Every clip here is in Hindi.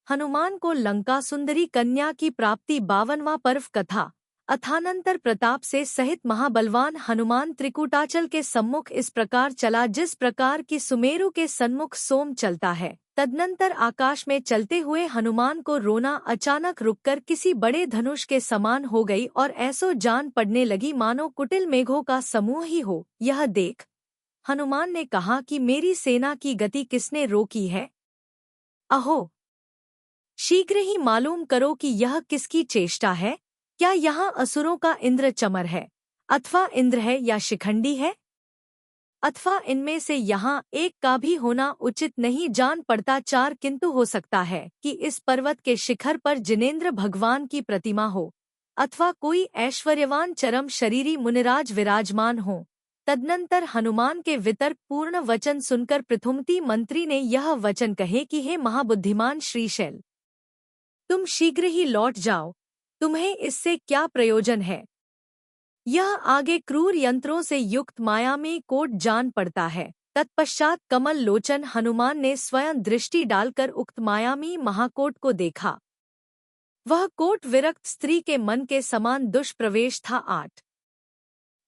हनुमान को लंका सुंदरी कन्या की प्राप्ति 52वां पर्व कथा। अथानंतर प्रताप से सहित महाबलवान हनुमान त्रिकूटाचल के सम्मुख इस प्रकार चला जिस प्रकार की सुमेरु के सन्मुख सोम चलता है। तदनंतर आकाश में चलते हुए हनुमान को रोना अचानक रुककर किसी बड़े धनुष के समान हो गई और ऐसो जान पड़ने लगी मानो कुटिल मेघों का समूह ही हो। यह देख हनुमान ने कहा कि मेरी सेना की गति किसने रोकी है? अहो, शीघ्र ही मालूम करो कि यह किसकी चेष्टा है। क्या यहाँ असुरों का इंद्र चमर है, अथवा इंद्र है या शिखंडी है, अथवा इनमें से यहाँ एक का भी होना उचित नहीं जान पड़ता। चार किंतु हो सकता है कि इस पर्वत के शिखर पर जिनेंद्र भगवान की प्रतिमा हो, अथवा कोई ऐश्वर्यवान चरम शरीरी मुनिराज विराजमान हो। तदनंतर हनुमान के वितर्क पूर्ण वचन सुनकर पृथुमती मंत्री ने यह वचन कहे कि हे महाबुद्धिमान श्रीशैल, तुम शीघ्र ही लौट जाओ, तुम्हें इससे क्या प्रयोजन है? यह आगे क्रूर यंत्रों से युक्त मायामी कोट जान पड़ता है। तत्पश्चात कमल लोचन हनुमान ने स्वयं दृष्टि डालकर उक्त मायामी महाकोट को देखा। वह कोट विरक्त स्त्री के मन के समान दुष्प्रवेश था। 8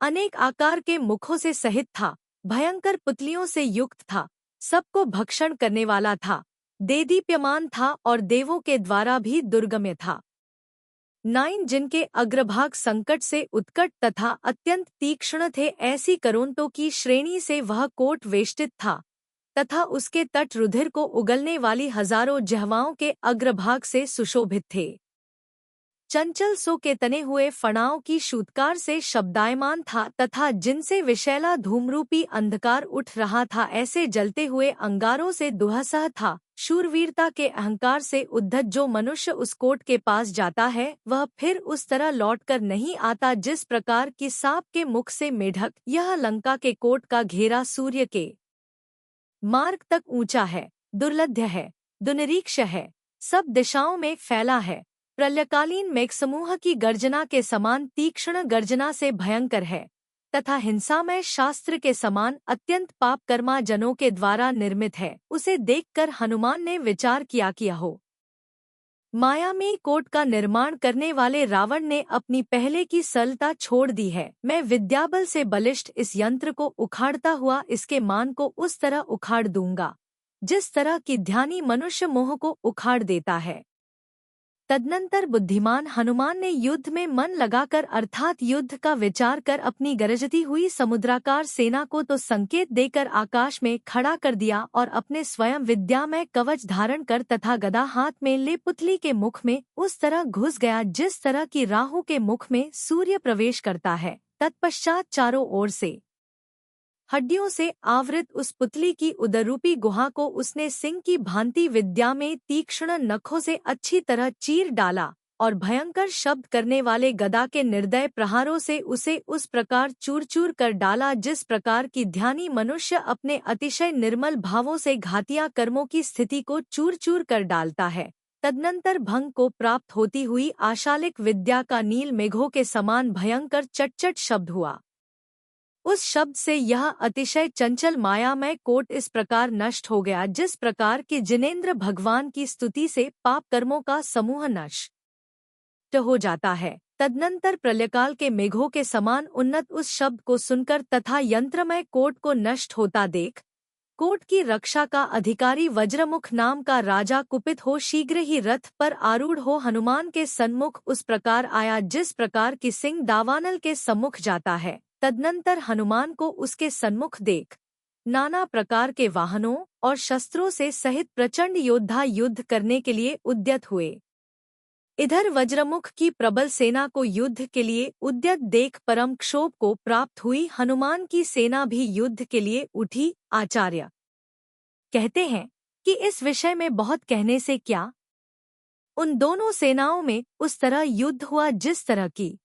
अनेक आकार के मुखों से सहित था, भयंकर पुतलियों से युक्त था, सबको भक्षण करने वाला था, देदीप्यमान था और देवों के द्वारा भी दुर्गम्य था। 9 जिनके अग्रभाग संकट से उत्कट तथा अत्यंत तीक्ष्ण थे, ऐसी करोंतों की श्रेणी से वह कोट वेष्टित था तथा उसके तट रुधिर को उगलने वाली हजारों जहवाओं के अग्रभाग से सुशोभित थे। चंचल सो के तने हुए फणाओं की शूतकार से शब्दायमान था तथा जिनसे विशैला धूमरूपी अंधकार उठ रहा था, ऐसे जलते हुए अंगारों से दुहसह था। शूरवीरता के अहंकार से उद्धत जो मनुष्य उस कोट के पास जाता है वह फिर उस तरह लौटकर नहीं आता जिस प्रकार की सांप के मुख से मेढक। यह लंका के कोट का घेरा सूर्य के मार्ग तक ऊंचा है, दुर्लभ्य है, दुनिरीक्ष है, सब दिशाओं में फैला है, प्रलयकालीन मेघसमूह की गर्जना के समान तीक्ष्ण गर्जना से भयंकर है तथा हिंसामय शास्त्र के समान अत्यंत पाप कर्मा जनों के द्वारा निर्मित है। उसे देखकर हनुमान ने विचार किया कि हो मायामी कोट का निर्माण करने वाले रावण ने अपनी पहले की सरलता छोड़ दी है। मैं विद्याबल से बलिष्ठ इस यंत्र को उखाड़ता हुआ इसके मान को उस तरह उखाड़ दूंगा जिस तरह की ध्यानी मनुष्य मोह को उखाड़ देता है। तदनंतर बुद्धिमान हनुमान ने युद्ध में मन लगाकर अर्थात युद्ध का विचार कर अपनी गरजती हुई समुद्राकार सेना को तो संकेत देकर आकाश में खड़ा कर दिया और अपने स्वयं विद्यामय कवच धारण कर तथा गदा हाथ में ले पुतली के मुख में उस तरह घुस गया जिस तरह की राहु के मुख में सूर्य प्रवेश करता है। तत्पश्चात चारों ओर से हड्डियों से आवृत उस पुतली की उदरूपी गुहा को उसने सिंह की भांति विद्या में तीक्ष्ण नखों से अच्छी तरह चीर डाला और भयंकर शब्द करने वाले गदा के निर्दय प्रहारों से उसे उस प्रकार चूर चूर कर डाला जिस प्रकार की ध्यानी मनुष्य अपने अतिशय निर्मल भावों से घातिया कर्मों की स्थिति को चूर चूर कर डालता है। तदनंतर भंग को प्राप्त होती हुई आशालिक विद्या का नील मेघों के समान भयंकर चटचट शब्द हुआ। उस शब्द से यह अतिशय चंचल मायामय कोट इस प्रकार नष्ट हो गया जिस प्रकार कि जिनेंद्र भगवान की स्तुति से पाप कर्मों का समूह नष्ट हो जाता है। तदनंतर प्रलयकाल के मेघों के समान उन्नत उस शब्द को सुनकर तथा यंत्रमय कोट को नष्ट होता देख कोट की रक्षा का अधिकारी वज्रमुख नाम का राजा कुपित हो शीघ्र ही रथ पर आरूढ़ हो हनुमान के सन्मुख उस प्रकार आया जिस प्रकार की सिंह दावानल के सम्मुख जाता है। तदनंतर हनुमान को उसके सन्मुख देख नाना प्रकार के वाहनों और शस्त्रों से सहित प्रचंड योद्धा युद्ध करने के लिए उद्यत हुए। इधर वज्रमुख की प्रबल सेना को युद्ध के लिए उद्यत देख परम क्षोभ को प्राप्त हुई हनुमान की सेना भी युद्ध के लिए उठी। आचार्य कहते हैं कि इस विषय में बहुत कहने से क्या, उन दोनों सेनाओं में उस तरह युद्ध हुआ जिस तरह की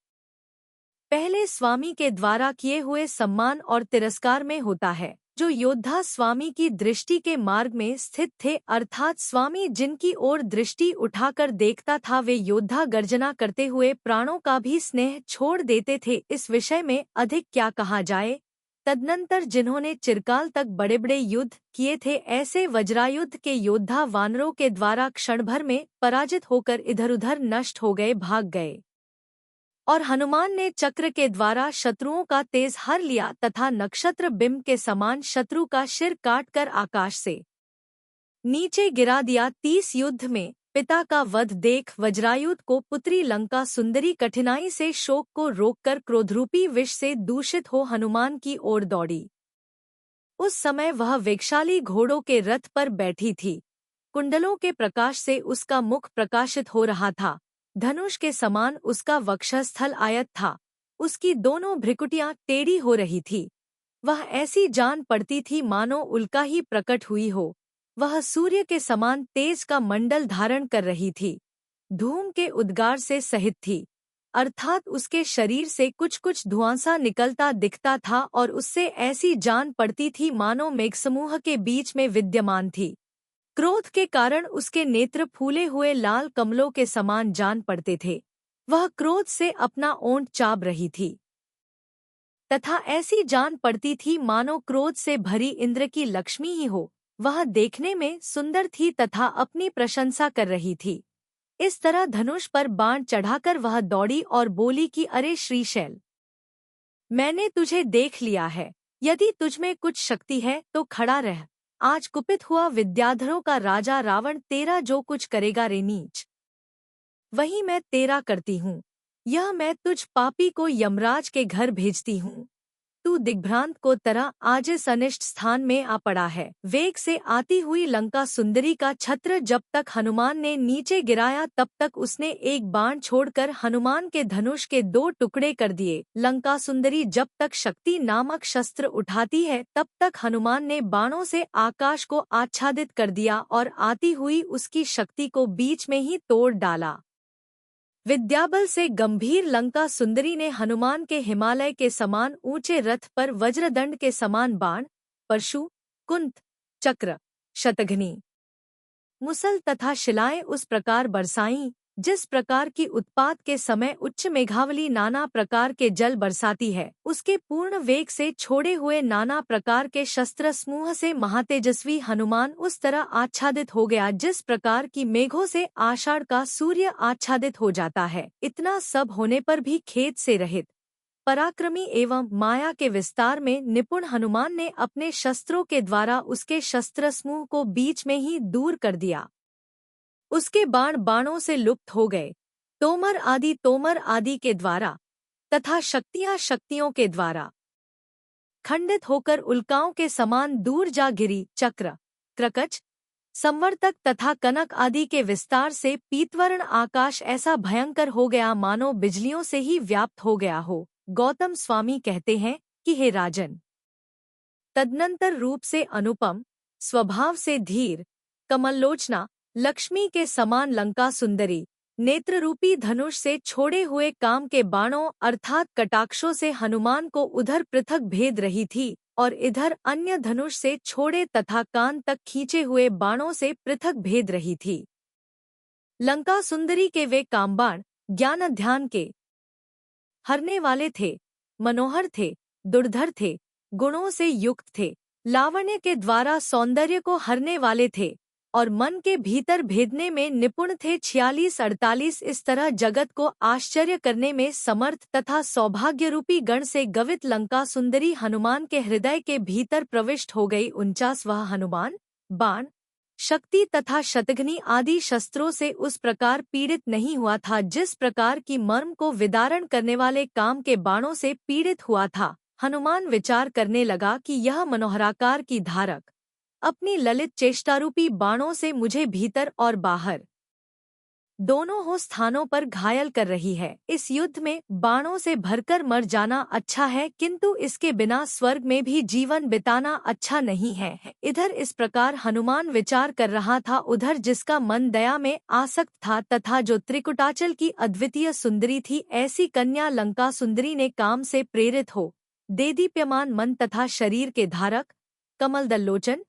पहले स्वामी के द्वारा किए हुए सम्मान और तिरस्कार में होता है। जो योद्धा स्वामी की दृष्टि के मार्ग में स्थित थे अर्थात स्वामी जिनकी ओर दृष्टि उठाकर देखता था वे योद्धा गर्जना करते हुए प्राणों का भी स्नेह छोड़ देते थे। इस विषय में अधिक क्या कहा जाए। तदनंतर जिन्होंने चिरकाल तक बड़े बड़े युद्ध किए थे, ऐसे वज्रायुद्ध के योद्धा वानरों के द्वारा क्षणभर में पराजित होकर इधर उधर नष्ट हो गए, भाग गए। और हनुमान ने चक्र के द्वारा शत्रुओं का तेज हर लिया तथा नक्षत्र बिंब के समान शत्रु का सिर काटकर आकाश से नीचे गिरा दिया। 30 युद्ध में पिता का वध देख वज्रायुध को पुत्री लंका सुंदरी कठिनाई से शोक को रोककर क्रोधरूपी विष से दूषित हो हनुमान की ओर दौड़ी। उस समय वह वेगशाली घोड़ों के रथ पर बैठी थी। कुंडलों के प्रकाश से उसका मुख प्रकाशित हो रहा था। धनुष के समान उसका वक्षस्थल आयत था। उसकी दोनों भ्रिकुटियां टेढ़ी हो रही थी। वह ऐसी जान पड़ती थी मानो उल्का ही प्रकट हुई हो। वह सूर्य के समान तेज का मंडल धारण कर रही थी। धूम के उद्गार से सहित थी, अर्थात उसके शरीर से कुछ कुछ धुआंसा निकलता दिखता था और उससे ऐसी जान पड़ती थी मानो मेघसमूह के बीच में विद्यमान थी। क्रोध के कारण उसके नेत्र फूले हुए लाल कमलों के समान जान पड़ते थे। वह क्रोध से अपना ओंठ चाब रही थी तथा ऐसी जान पड़ती थी मानो क्रोध से भरी इंद्र की लक्ष्मी ही हो। वह देखने में सुंदर थी तथा अपनी प्रशंसा कर रही थी। इस तरह धनुष पर बाण चढ़ाकर वह दौड़ी और बोली कि अरे श्रीशैल, मैंने तुझे देख लिया है। यदि तुझमें कुछ शक्ति है तो खड़ा रह। आज कुपित हुआ विद्याधरों का राजा रावण तेरा जो कुछ करेगा रे नीच, वही मैं तेरा करती हूँ। यह मैं तुझ पापी को यमराज के घर भेजती हूँ। तू दिग्भ्रांत को तरह आज इस अनिष्ट स्थान में आ पड़ा है। वेग से आती हुई लंका सुंदरी का छत्र जब तक हनुमान ने नीचे गिराया तब तक उसने एक बाण छोड़कर हनुमान के धनुष के 2 टुकड़े कर दिए। लंका सुंदरी जब तक शक्ति नामक शस्त्र उठाती है तब तक हनुमान ने बाणों से आकाश को आच्छादित कर दिया और आती हुई उसकी शक्ति को बीच में ही तोड़ डाला। विद्याबल से गंभीर लंका सुंदरी ने हनुमान के हिमालय के समान ऊंचे रथ पर वज्रदंड के समान बाण, परशु, कुंत, चक्र, शतघ्नी, मुसल तथा शिलाएं उस प्रकार बरसाईं जिस प्रकार की उत्पात के समय उच्च मेघावली नाना प्रकार के जल बरसाती है। उसके पूर्ण वेग से छोड़े हुए नाना प्रकार के शस्त्र समूह से महातेजस्वी हनुमान उस तरह आच्छादित हो गया जिस प्रकार की मेघों से आषाढ़ का सूर्य आच्छादित हो जाता है। इतना सब होने पर भी खेद से रहित, पराक्रमी एवं माया के विस्तार में निपुण हनुमान ने अपने शस्त्रों के द्वारा उसके शस्त्र समूह को बीच में ही दूर कर दिया। उसके बाण बाणों से लुप्त हो गए। तोमर आदि के द्वारा तथा शक्तियां शक्तियों के द्वारा खंडित होकर उल्काओं के समान दूर जा गिरी। चक्र, क्रकच, संवर्तक तथा कनक आदि के विस्तार से पीतवर्ण आकाश ऐसा भयंकर हो गया मानो बिजलियों से ही व्याप्त हो गया हो। गौतम स्वामी कहते हैं कि हे राजन, तदनंतर रूप से अनुपम, स्वभाव से धीर, कमललोचना, लक्ष्मी के समान लंका सुंदरी नेत्ररूपी धनुष से छोड़े हुए काम के बाणों अर्थात कटाक्षों से हनुमान को उधर पृथक भेद रही थी और इधर अन्य धनुष से छोड़े तथा कान तक खींचे हुए बाणों से पृथक भेद रही थी। लंका सुंदरी के वे कामबाण ज्ञान ध्यान के हरने वाले थे, मनोहर थे, दुर्धर थे, गुणों से युक्त थे, लावण्य के द्वारा सौंदर्य को हरने वाले थे और मन के भीतर भेदने में निपुण थे। 46-48 इस तरह जगत को आश्चर्य करने में समर्थ तथा सौभाग्य रूपी गण से गवित लंका सुंदरी हनुमान के हृदय के भीतर प्रविष्ट हो गई। 49 वह हनुमान बाण, शक्ति तथा शतघ्नी आदि शस्त्रों से उस प्रकार पीड़ित नहीं हुआ था जिस प्रकार की मर्म को विदारण करने वाले काम के बाणों से पीड़ित हुआ था। हनुमान विचार करने लगा कि यह मनोहराकार की धारक अपनी ललित चेष्टारूपी बाणों से मुझे भीतर और बाहर दोनों हो स्थानों पर घायल कर रही है। इस युद्ध में बाणों से भरकर मर जाना अच्छा है किंतु इसके बिना स्वर्ग में भी जीवन बिताना अच्छा नहीं है। इधर इस प्रकार हनुमान विचार कर रहा था, उधर जिसका मन दया में आसक्त था तथा जो त्रिकुटाचल की अद्वितीय सुंदरी थी, ऐसी कन्या लंका सुंदरी ने काम से प्रेरित हो देदीप्यमान मन तथा शरीर के धारक, कमलदल लोचन,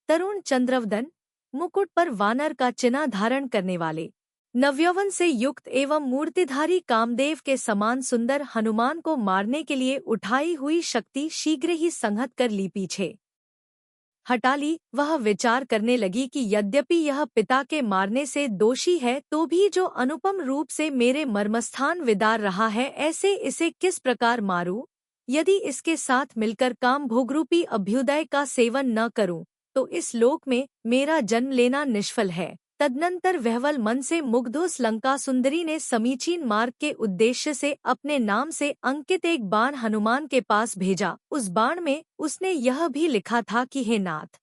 तरुण चंद्रवदन, मुकुट पर वानर का चिन्ह धारण करने वाले, नवयौवन से युक्त एवं मूर्तिधारी कामदेव के समान सुंदर हनुमान को मारने के लिए उठाई हुई शक्ति शीघ्र ही संहत कर ली पीछे हटा ली। वह विचार करने लगी कि यद्यपि यह पिता के मारने से दोषी है तो भी जो अनुपम रूप से मेरे मर्मस्थान विदार रहा है, ऐसे इसे किस प्रकार मारूं? यदि इसके साथ मिलकर काम भोगरूपी अभ्युदय का सेवन न करूं तो इस लोक में मेरा जन्म लेना निष्फल है। तदनंतर वहवल मन से मुग्ध उस लंका सुंदरी ने समीचीन मार्ग के उद्देश्य से अपने नाम से अंकित एक बाण हनुमान के पास भेजा। उस बाण में उसने यह भी लिखा था कि हे नाथ,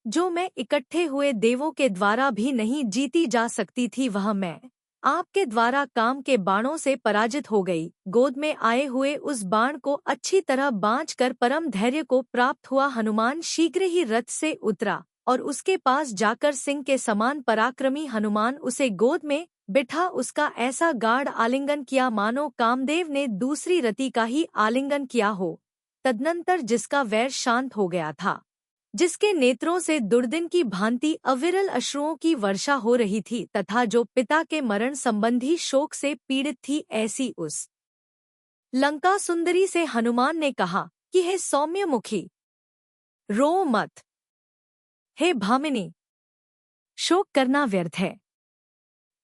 जो मैं इकट्ठे हुए देवों के द्वारा भी नहीं जीती जा सकती थी, वह मैं आपके द्वारा काम के बाणों से पराजित हो गई। गोद में आए हुए उस बाण को अच्छी तरह बाँचकर परम धैर्य को प्राप्त हुआ हनुमान शीघ्र ही रथ से उतरा और उसके पास जाकर सिंह के समान पराक्रमी हनुमान उसे गोद में बिठा उसका ऐसा गाढ़ आलिंगन किया मानो कामदेव ने दूसरी रति का ही आलिंगन किया हो। तदनंतर जिसका वैर शांत हो गया था, जिसके नेत्रों से दुर्दिन की भांति अविरल अश्रुओं की वर्षा हो रही थी तथा जो पिता के मरण संबंधी शोक से पीड़ित थी, ऐसी उस लंका सुंदरी से हनुमान ने कहा कि हे सौम्य मुखी, रो मत। हे भामिनी, शोक करना व्यर्थ है।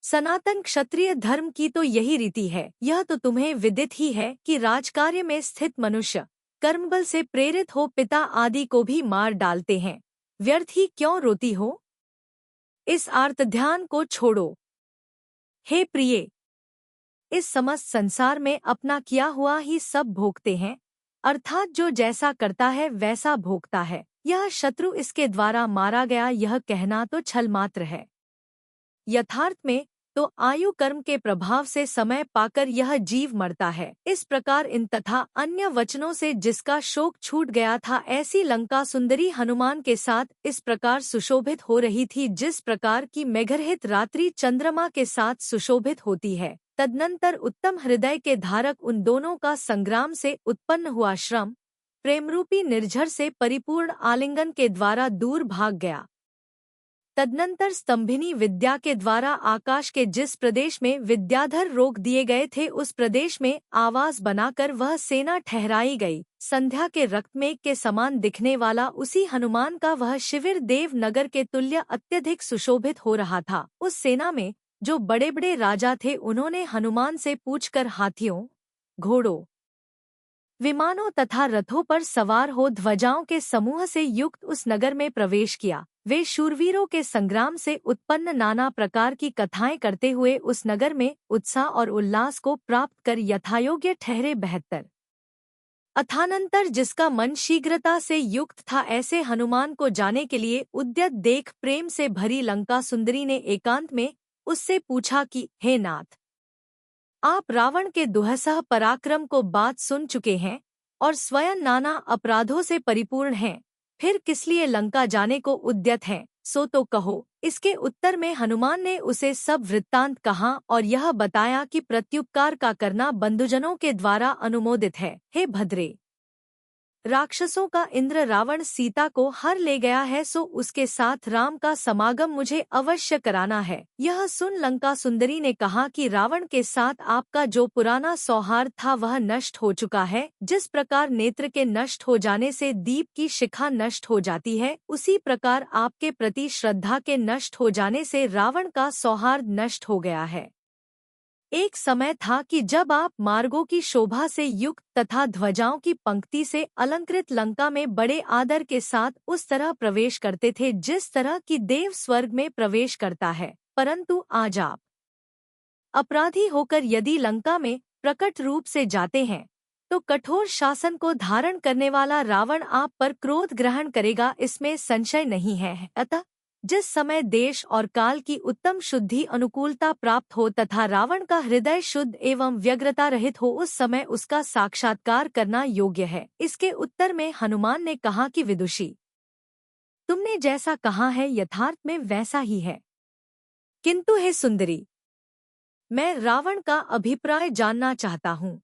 सनातन क्षत्रिय धर्म की तो यही रीति है। यह तो तुम्हें विदित ही है कि राजकार्य में स्थित मनुष्य कर्मबल से प्रेरित हो पिता आदि को भी मार डालते हैं। व्यर्थ ही क्यों रोती हो? इस आर्त ध्यान को छोड़ो। हे प्रिये, इस समस्त संसार में अपना किया हुआ ही सब भोगते हैं, अर्थात जो जैसा करता है वैसा भोगता है। यह शत्रु इसके द्वारा मारा गया, यह कहना तो छल मात्र है। यथार्थ में तो आयु कर्म के प्रभाव से समय पाकर यह जीव मरता है। इस प्रकार इन तथा अन्य वचनों से जिसका शोक छूट गया था, ऐसी लंका सुंदरी हनुमान के साथ इस प्रकार सुशोभित हो रही थी जिस प्रकार की मेघरहित रात्रि चंद्रमा के साथ सुशोभित होती है। तदनंतर उत्तम हृदय के धारक उन दोनों का संग्राम से उत्पन्न हुआ श्रम प्रेमरूपी निर्झर से परिपूर्ण आलिंगन के द्वारा दूर भाग गया। तदनंतर स्तंभिनी विद्या के द्वारा आकाश के जिस प्रदेश में विद्याधर रोक दिए गए थे, उस प्रदेश में आवास बनाकर वह सेना ठहराई गई। संध्या के रक्तमेघ के समान दिखने वाला उसी हनुमान का वह शिविर देव नगर के तुल्य अत्यधिक सुशोभित हो रहा था। उस सेना में जो बड़े बड़े राजा थे, उन्होंने हनुमान से पूछकर हाथियों, घोड़ों, विमानों तथा रथों पर सवार हो ध्वजाओं के समूह से युक्त उस नगर में प्रवेश किया। वे शूरवीरों के संग्राम से उत्पन्न नाना प्रकार की कथाएं करते हुए उस नगर में उत्साह और उल्लास को प्राप्त कर यथायोग्य ठहरे। 72 अथानंतर जिसका मन शीघ्रता से युक्त था, ऐसे हनुमान को जाने के लिए उद्यत देख प्रेम से भरी लंका सुंदरी ने एकांत में उससे पूछा कि हे नाथ, आप रावण के दुहसह पराक्रम को बात सुन चुके हैं और स्वयं नाना अपराधों से परिपूर्ण हैं, फिर किस लिए लंका जाने को उद्यत हैं? सो तो कहो। इसके उत्तर में हनुमान ने उसे सब वृत्तांत कहा और यह बताया कि प्रत्युपकार का करना बंधुजनों के द्वारा अनुमोदित है। हे भद्रे, राक्षसों का इंद्र रावण सीता को हर ले गया है, सो उसके साथ राम का समागम मुझे अवश्य कराना है। यह सुन लंका सुंदरी ने कहा कि रावण के साथ आपका जो पुराना सौहार्द था वह नष्ट हो चुका है। जिस प्रकार नेत्र के नष्ट हो जाने से दीप की शिखा नष्ट हो जाती है, उसी प्रकार आपके प्रति श्रद्धा के नष्ट हो जाने से रावण का सौहार्द नष्ट हो गया है। एक समय था कि जब आप मार्गों की शोभा से युक्त तथा ध्वजाओं की पंक्ति से अलंकृत लंका में बड़े आदर के साथ उस तरह प्रवेश करते थे जिस तरह की देव स्वर्ग में प्रवेश करता है। परंतु आज आप अपराधी होकर यदि लंका में प्रकट रूप से जाते हैं तो कठोर शासन को धारण करने वाला रावण आप पर क्रोध ग्रहण करेगा, इसमें संशय नहीं है। अतः जिस समय देश और काल की उत्तम शुद्धि अनुकूलता प्राप्त हो तथा रावण का हृदय शुद्ध एवं व्यग्रता रहित हो, उस समय उसका साक्षात्कार करना योग्य है। इसके उत्तर में हनुमान ने कहा कि विदुषी, तुमने जैसा कहा है यथार्थ में वैसा ही है, किंतु हे सुंदरी, मैं रावण का अभिप्राय जानना चाहता हूँ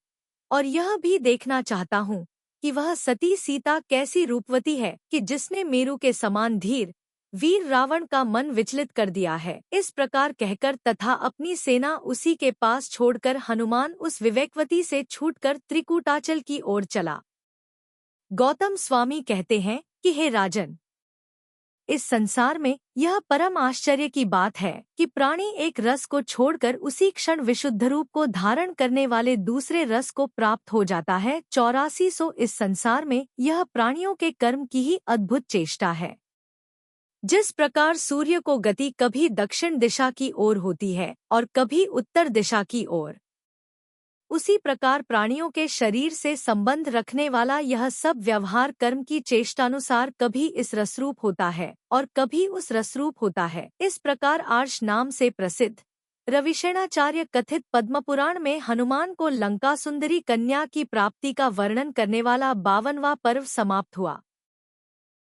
और यह भी देखना चाहता हूँ कि वह सती सीता कैसी रूपवती है कि जिसने मेरु के समान धीर वीर रावण का मन विचलित कर दिया है। इस प्रकार कहकर तथा अपनी सेना उसी के पास छोड़कर हनुमान उस विवेकवती से छूटकर त्रिकूटाचल की ओर चला। गौतम स्वामी कहते हैं कि हे राजन, इस संसार में यह परम आश्चर्य की बात है कि प्राणी एक रस को छोड़कर उसी क्षण विशुद्ध रूप को धारण करने वाले दूसरे रस को प्राप्त हो जाता है। 8400 इस संसार में यह प्राणियों के कर्म की ही अद्भुत चेष्टा है। जिस प्रकार सूर्य को गति कभी दक्षिण दिशा की ओर होती है और कभी उत्तर दिशा की ओर, उसी प्रकार प्राणियों के शरीर से संबंध रखने वाला यह सब व्यवहार कर्म की चेष्टानुसार कभी इस रसरूप होता है और कभी उस रसरूप होता है। इस प्रकार आर्ष नाम से प्रसिद्ध रविशेणाचार्य कथित पद्मपुराण में हनुमान को लंका सुंदरी कन्या की प्राप्ति का वर्णन करने वाला 52वां पर्व समाप्त हुआ।